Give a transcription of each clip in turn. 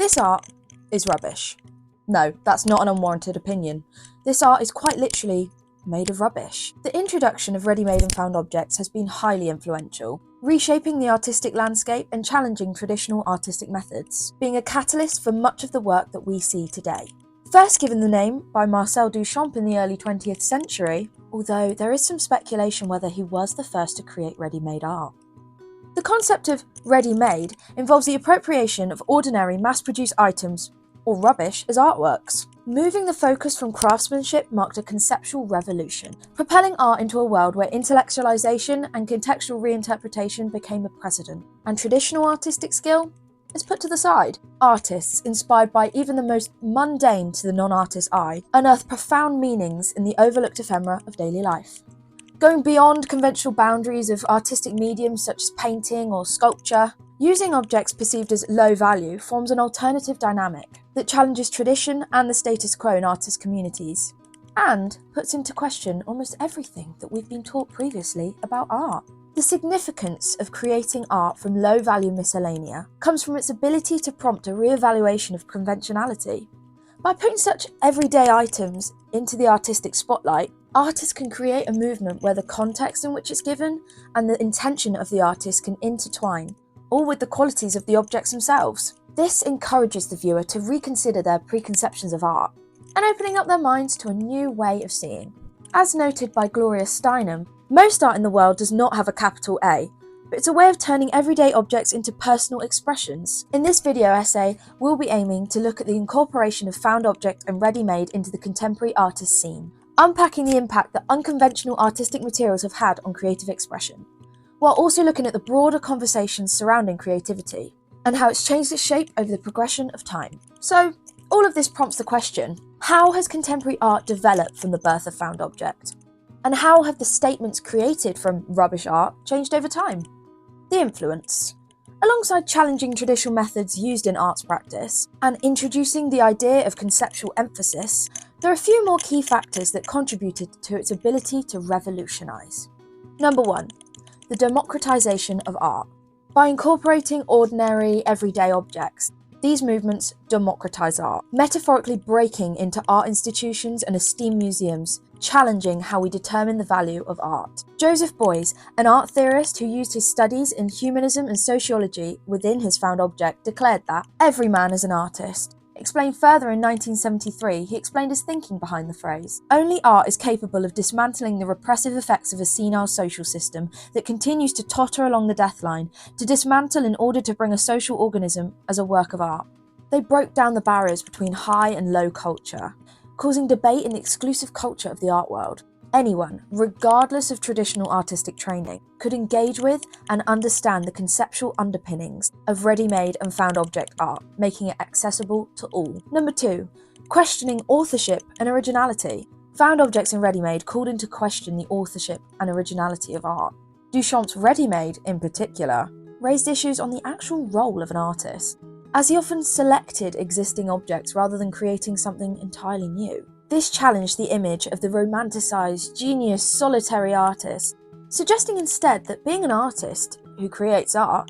This art is rubbish. No, that's not an unwarranted opinion. This art is quite literally made of rubbish. The introduction of ready-made and found objects has been highly influential, reshaping the artistic landscape and challenging traditional artistic methods, being a catalyst for much of the work that we see today. First given the name by Marcel Duchamp in the early 20th century, although there is some speculation whether he was the first to create ready-made art. The concept of ready-made involves the appropriation of ordinary mass-produced items or rubbish as artworks. Moving the focus from craftsmanship marked a conceptual revolution, propelling art into a world where intellectualization and contextual reinterpretation became a precedent, and traditional artistic skill is put to the side. Artists, inspired by even the most mundane to the non-artist eye, unearth profound meanings in the overlooked ephemera of daily life. Going beyond conventional boundaries of artistic mediums such as painting or sculpture, using objects perceived as low value forms an alternative dynamic that challenges tradition and the status quo in artist communities, and puts into question almost everything that we've been taught previously about art. The significance of creating art from low-value miscellanea comes from its ability to prompt a re-evaluation of conventionality. By putting such everyday items into the artistic spotlight, artists can create a movement where the context in which it's given and the intention of the artist can intertwine, all with the qualities of the objects themselves. This encourages the viewer to reconsider their preconceptions of art and opening up their minds to a new way of seeing. As noted by Gloria Steinem, most art in the world does not have a capital A, but it's a way of turning everyday objects into personal expressions. In this video essay, we'll be aiming to look at the incorporation of found object and ready-made into the contemporary artist scene, unpacking the impact that unconventional artistic materials have had on creative expression, while also looking at the broader conversations surrounding creativity and how it's changed its shape over the progression of time. So, all of this prompts the question, how has contemporary art developed from the birth of found object? And how have the statements created from rubbish art changed over time? The influence. Alongside challenging traditional methods used in arts practice and introducing the idea of conceptual emphasis, there are a few more key factors that contributed to its ability to revolutionise. Number 1. The democratization of art. By incorporating ordinary, everyday objects, these movements democratize art, metaphorically breaking into art institutions and esteemed museums, challenging how we determine the value of art. Joseph Beuys, an art theorist who used his studies in humanism and sociology within his found object, declared that every man is an artist. Explained further in 1973, he explained his thinking behind the phrase. Only art is capable of dismantling the repressive effects of a senile social system that continues to totter along the death line, to dismantle in order to bring a social organism as a work of art. They broke down the barriers between high and low culture, causing debate in the exclusive culture of the art world. Anyone, regardless of traditional artistic training, could engage with and understand the conceptual underpinnings of ready-made and found object art, making it accessible to all. Number 2. Questioning authorship and originality. Found objects in ready-made called into question the authorship and originality of art. Duchamp's ready-made, in particular, raised issues on the actual role of an artist, as he often selected existing objects rather than creating something entirely new. This challenged the image of the romanticised, genius, solitary artist, suggesting instead that being an artist who creates art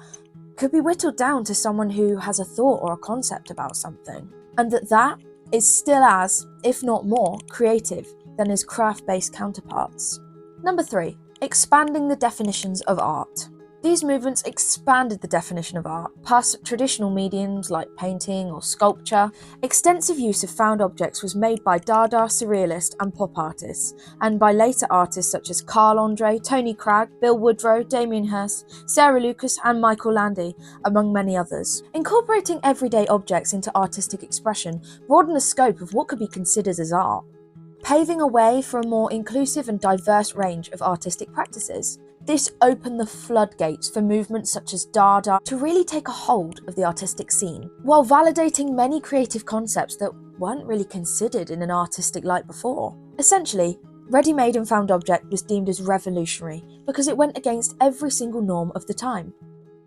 could be whittled down to someone who has a thought or a concept about something, and that is still as, if not more, creative than his craft-based counterparts. Number 3. Expanding the definitions of art. These movements expanded the definition of art, past traditional mediums like painting or sculpture. Extensive use of found objects was made by Dada, Surrealist and pop artists, and by later artists such as Carl Andre, Tony Cragg, Bill Woodrow, Damien Hirst, Sarah Lucas and Michael Landy, among many others. Incorporating everyday objects into artistic expression broadened the scope of what could be considered as art, paving a way for a more inclusive and diverse range of artistic practices. This opened the floodgates for movements such as Dada to really take a hold of the artistic scene, while validating many creative concepts that weren't really considered in an artistic light before. Essentially, ready-made and found object was deemed as revolutionary because it went against every single norm of the time,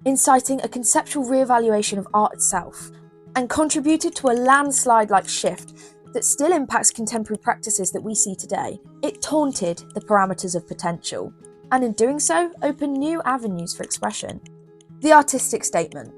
inciting a conceptual re-evaluation of art itself, and contributed to a landslide-like shift that still impacts contemporary practices that we see today. It taunted the parameters of potential, and in doing so, opened new avenues for expression. The artistic statement.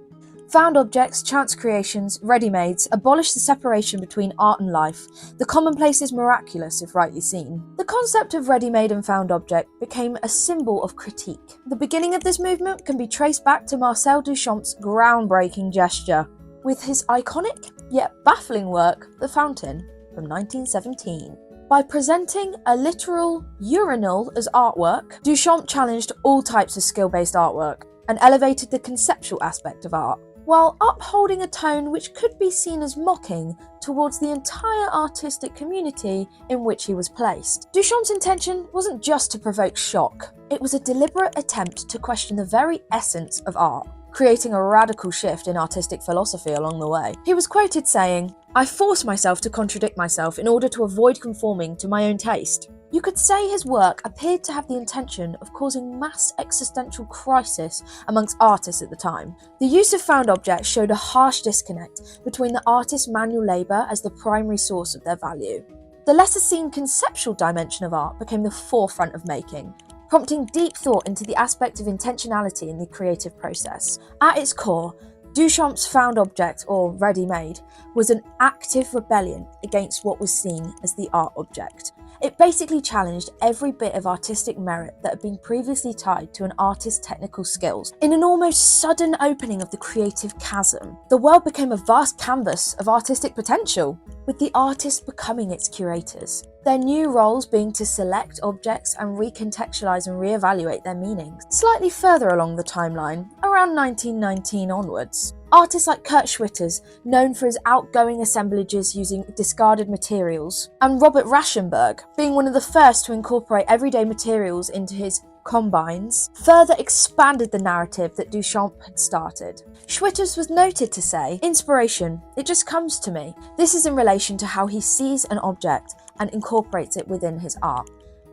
Found objects, chance creations, ready-mades abolish the separation between art and life. The commonplace is miraculous if rightly seen. The concept of ready-made and found object became a symbol of critique. The beginning of this movement can be traced back to Marcel Duchamp's groundbreaking gesture, with his iconic yet baffling work, The Fountain, from 1917. By presenting a literal urinal as artwork, Duchamp challenged all types of skill-based artwork and elevated the conceptual aspect of art, while upholding a tone which could be seen as mocking towards the entire artistic community in which he was placed. Duchamp's intention wasn't just to provoke shock, it was a deliberate attempt to question the very essence of art, creating a radical shift in artistic philosophy along the way. He was quoted saying, "I force myself to contradict myself in order to avoid conforming to my own taste." You could say his work appeared to have the intention of causing mass existential crisis amongst artists at the time. The use of found objects showed a harsh disconnect between the artist's manual labour as the primary source of their value. The lesser-seen conceptual dimension of art became the forefront of making, prompting deep thought into the aspect of intentionality in the creative process. At its core, Duchamp's found object, or ready-made, was an active rebellion against what was seen as the art object. It basically challenged every bit of artistic merit that had been previously tied to an artist's technical skills. In an almost sudden opening of the creative chasm, the world became a vast canvas of artistic potential, with the artists becoming its curators. Their new roles being to select objects and recontextualise and reevaluate their meanings. Slightly further along the timeline, around 1919 onwards, artists like Kurt Schwitters, known for his outgoing assemblages using discarded materials, and Robert Rauschenberg, being one of the first to incorporate everyday materials into his combines, further expanded the narrative that Duchamp had started. Schwitters was noted to say, "Inspiration, it just comes to me." This is in relation to how he sees an object and incorporates it within his art,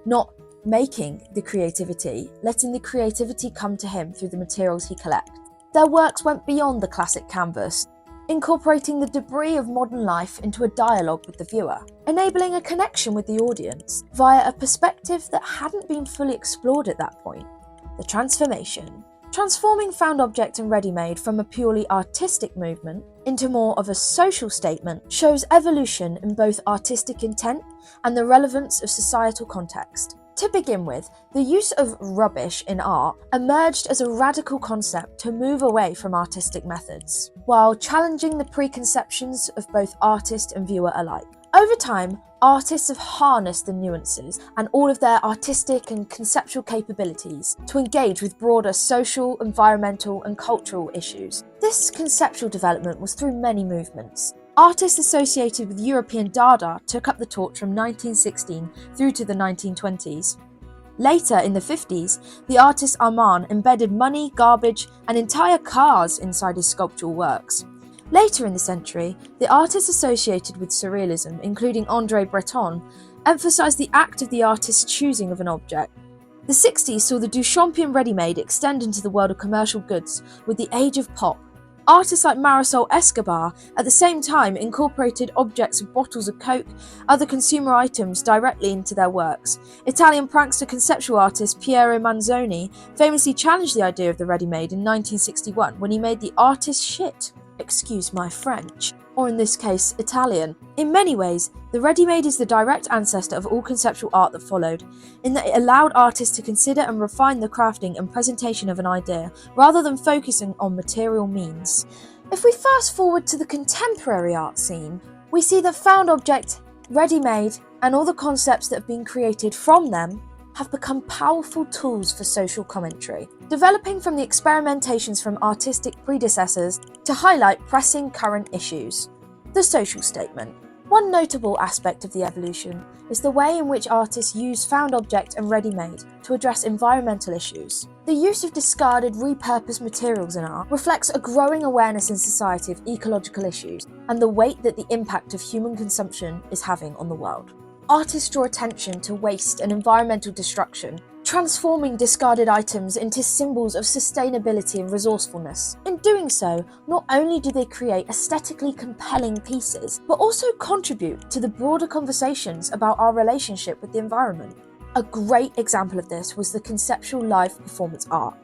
not making the creativity, letting the creativity come to him through the materials he collects. Their works went beyond the classic canvas, incorporating the debris of modern life into a dialogue with the viewer, enabling a connection with the audience via a perspective that hadn't been fully explored at that point: the transformation. Transforming found object and ready-made from a purely artistic movement into more of a social statement shows evolution in both artistic intent and the relevance of societal context. To begin with, the use of rubbish in art emerged as a radical concept to move away from artistic methods, while challenging the preconceptions of both artist and viewer alike. Over time, artists have harnessed the nuances and all of their artistic and conceptual capabilities to engage with broader social, environmental, and cultural issues. This conceptual development was through many movements. Artists associated with European Dada took up the torch from 1916 through to the 1920s. Later, in the 50s, the artist Armand embedded money, garbage, and entire cars inside his sculptural works. Later in the century, the artists associated with Surrealism, including André Breton, emphasised the act of the artist's choosing of an object. The 60s saw the Duchampian ready-made extend into the world of commercial goods with the age of pop. Artists like Marisol Escobar at the same time incorporated objects of bottles of Coke, other consumer items directly into their works. Italian prankster conceptual artist Piero Manzoni famously challenged the idea of the ready-made in 1961 when he made the artist shit. Excuse my French, or in this case, Italian. In many ways, the ready-made is the direct ancestor of all conceptual art that followed, in that it allowed artists to consider and refine the crafting and presentation of an idea, rather than focusing on material means. If we fast forward to the contemporary art scene, we see that found object, ready-made, and all the concepts that have been created from them have become powerful tools for social commentary, developing from the experimentations from artistic predecessors to highlight pressing current issues. The social statement. One notable aspect of the evolution is the way in which artists use found object and ready-made to address environmental issues. The use of discarded, repurposed materials in art reflects a growing awareness in society of ecological issues and the weight that the impact of human consumption is having on the world. Artists draw attention to waste and environmental destruction, transforming discarded items into symbols of sustainability and resourcefulness. In doing so, not only do they create aesthetically compelling pieces, but also contribute to the broader conversations about our relationship with the environment. A great example of this was the conceptual live performance art.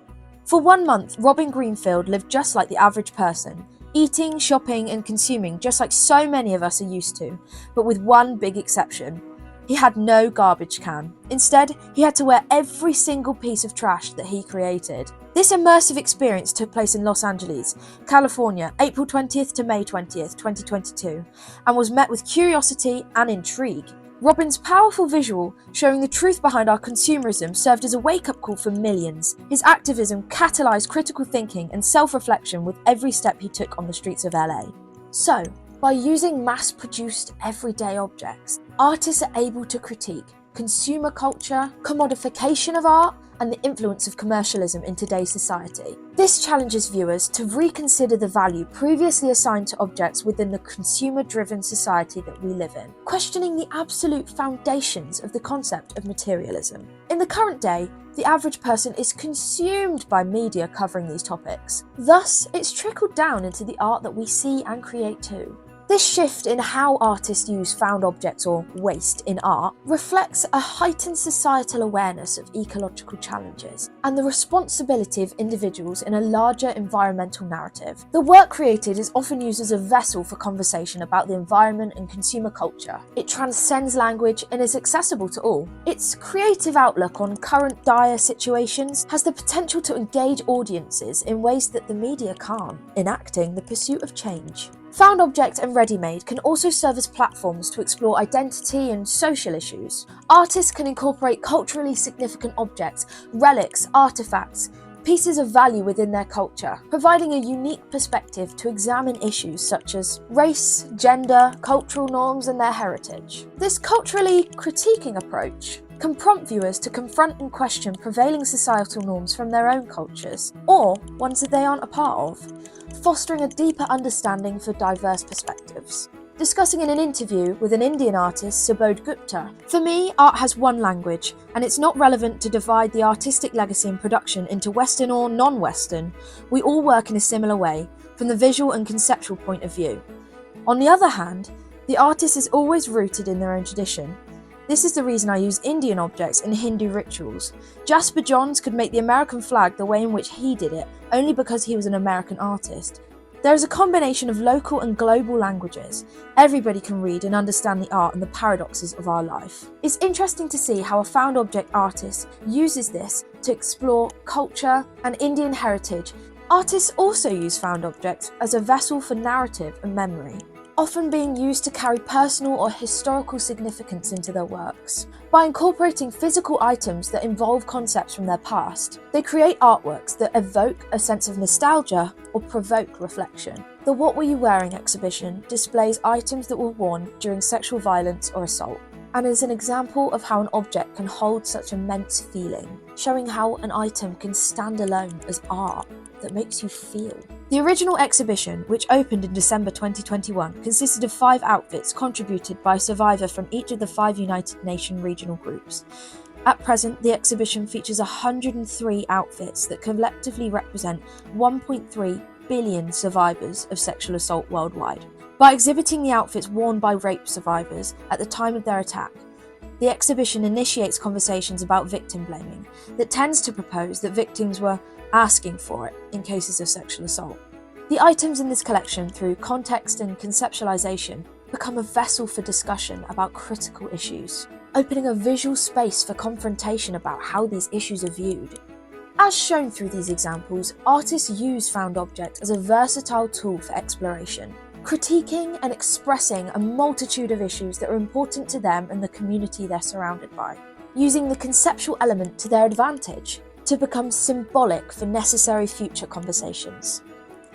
For 1 month, Robin Greenfield lived just like the average person, eating, shopping, and consuming just like so many of us are used to, but with one big exception. He had no garbage can. Instead, he had to wear every single piece of trash that he created. This immersive experience took place in Los Angeles, California, April 20th to May 20th, 2022, and was met with curiosity and intrigue. Robin's powerful visual, showing the truth behind our consumerism, served as a wake-up call for millions. His activism catalysed critical thinking and self-reflection with every step he took on the streets of LA. So, by using mass-produced everyday objects, artists are able to critique consumer culture, commodification of art, and the influence of commercialism in today's society. This challenges viewers to reconsider the value previously assigned to objects within the consumer-driven society that we live in, questioning the absolute foundations of the concept of materialism. In the current day, the average person is consumed by media covering these topics. Thus, it's trickled down into the art that we see and create too. This shift in how artists use found objects or waste in art reflects a heightened societal awareness of ecological challenges and the responsibility of individuals in a larger environmental narrative. The work created is often used as a vessel for conversation about the environment and consumer culture. It transcends language and is accessible to all. Its creative outlook on current dire situations has the potential to engage audiences in ways that the media can't, enacting the pursuit of change. Found object and ready-made can also serve as platforms to explore identity and social issues. Artists can incorporate culturally significant objects, relics, artifacts, pieces of value within their culture, providing a unique perspective to examine issues such as race, gender, cultural norms, and their heritage. This culturally critiquing approach can prompt viewers to confront and question prevailing societal norms from their own cultures, or ones that they aren't a part of, fostering a deeper understanding for diverse perspectives. Discussing in an interview with an Indian artist, Subodh Gupta, "For me, art has one language, and it's not relevant to divide the artistic legacy and production into Western or non-Western. We all work in a similar way, from the visual and conceptual point of view. On the other hand, the artist is always rooted in their own tradition. This is the reason I use Indian objects in Hindu rituals. Jasper Johns could make the American flag the way in which he did it, only because he was an American artist. There is a combination of local and global languages. Everybody can read and understand the art and the paradoxes of our life." It's interesting to see how a found object artist uses this to explore culture and Indian heritage. Artists also use found objects as a vessel for narrative and memory, often being used to carry personal or historical significance into their works. By incorporating physical items that involve concepts from their past, they create artworks that evoke a sense of nostalgia or provoke reflection. The What Were You Wearing exhibition displays items that were worn during sexual violence or assault, and is an example of how an object can hold such immense feeling, showing how an item can stand alone as art that makes you feel. The original exhibition, which opened in December 2021, consisted of 5 outfits contributed by a survivor from each of the 5 United Nations regional groups. At present, the exhibition features 103 outfits that collectively represent 1.3 billion survivors of sexual assault worldwide. By exhibiting the outfits worn by rape survivors at the time of their attack, the exhibition initiates conversations about victim blaming that tends to propose that victims were asking for it in cases of sexual assault. The items in this collection, through context and conceptualization, become a vessel for discussion about critical issues, opening a visual space for confrontation about how these issues are viewed. As shown through these examples, artists use found objects as a versatile tool for exploration, critiquing and expressing a multitude of issues that are important to them and the community they're surrounded by, using the conceptual element to their advantage to become symbolic for necessary future conversations.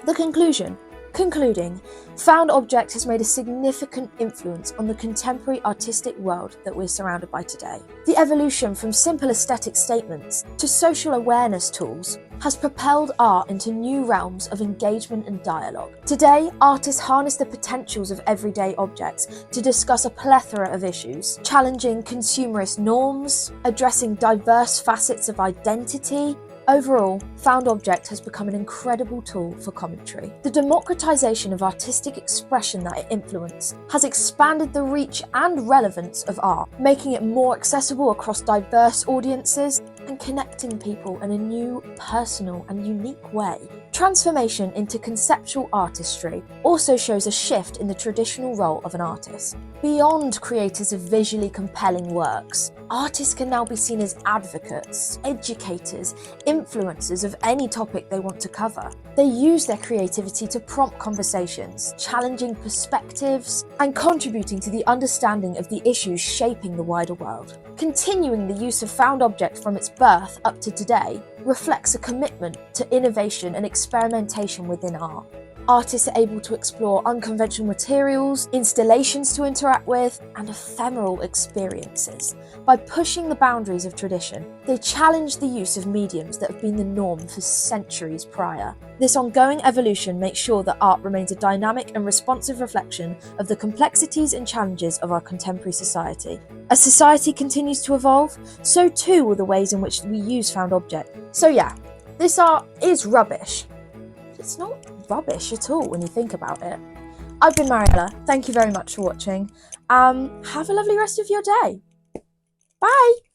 The conclusion. Concluding, found object has made a significant influence on the contemporary artistic world that we're surrounded by today. The evolution from simple aesthetic statements to social awareness tools has propelled art into new realms of engagement and dialogue. Today, artists harness the potentials of everyday objects to discuss a plethora of issues, challenging consumerist norms, addressing diverse facets of identity. Overall, found object has become an incredible tool for commentary. The democratization of artistic expression that it influenced has expanded the reach and relevance of art, making it more accessible across diverse audiences and connecting people in a new, personal and unique way. Transformation into conceptual artistry also shows a shift in the traditional role of an artist. Beyond creators of visually compelling works, artists can now be seen as advocates, educators, influencers of any topic they want to cover. They use their creativity to prompt conversations, challenging perspectives, and contributing to the understanding of the issues shaping the wider world. Continuing the use of found objects from its birth up to today reflects a commitment to innovation and experimentation within art. Artists are able to explore unconventional materials, installations to interact with, and ephemeral experiences. By pushing the boundaries of tradition, they challenge the use of mediums that have been the norm for centuries prior. This ongoing evolution makes sure that art remains a dynamic and responsive reflection of the complexities and challenges of our contemporary society. As society continues to evolve, so too will the ways in which we use found objects. So yeah, this art is rubbish. It's not rubbish at all when you think about it. I've been Mariella. Thank you very much for watching. Have a lovely rest of your day. Bye!